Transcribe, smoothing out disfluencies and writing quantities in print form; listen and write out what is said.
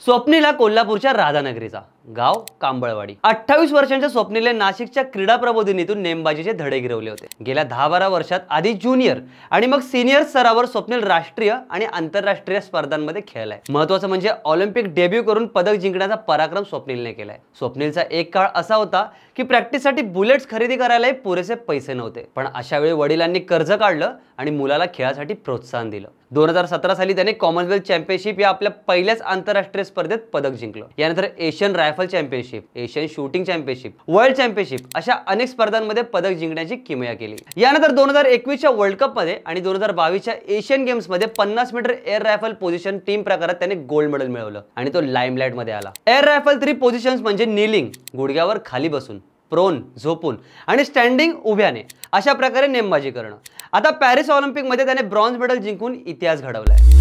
स्वप्नीला कोल्हापूरच्या राधानगरीचा, गाव कांबळवाडी। 28 वर्षांच्या स्वप्नीलने नाशिकच्या क्रीडा प्रबोधिनीतून नेमबाजीचे धडे गिरवले होते। गेल्या 10-12 वर्षात आधी ज्युनियर आणि मग सीनियर स्तरावर स्वप्नील राष्ट्रीय आणि आंतरराष्ट्रीय स्पर्धांमध्ये खेळलाय। महत्त्वाचं म्हणजे ऑलिम्पिक डेब्यू करून पदक जिंकण्याचा पराक्रम स्वप्नीलने केलाय। स्वप्नीलचा एक काळ असा होता की प्रॅक्टिससाठी बुलेट्स खरेदी करायलाही पुरेसे पैसे नव्हते, पण अशा वेळी वडिलांनी कर्ज काढलं आणि मुलाला खेळासाठी प्रोत्साहन दिलं। 2017 साली त्याने कॉमनवेल्थ चॅम्पियनशिप या आपल्या पहिल्याच आंतरराष्ट्रीय स्पर्धेत पदक जिंकलं। यानंतर Asian rifle championship, Asian shooting championship, world championship अशा अनेक स्पर्धांमध्ये पदक जिंकण्याची किमया केली। यानंतर 2021 च्या वर्ल्ड कप मध्ये आणि 2022 च्या एशियन गेम्स मध्ये 50 metre air rifle position team प्रकारात त्याने गोल्ड मेडल मिळवलं आणि तो लाईमलाईट मध्ये आला। एअर रायफल 3 पोझिशन्स म्हणजे नीलिंग गुडघ्यावर खाली बसून, प्रोन झोपून आणि स्टँडिंग उभ्याने अशा प्रकारे नेमबाजी करणं। आता पॅरिस ऑलिम्पिक मध्ये त्याने ब्रॉन्झ मेडल जिंकून इतिहास घडवलाय।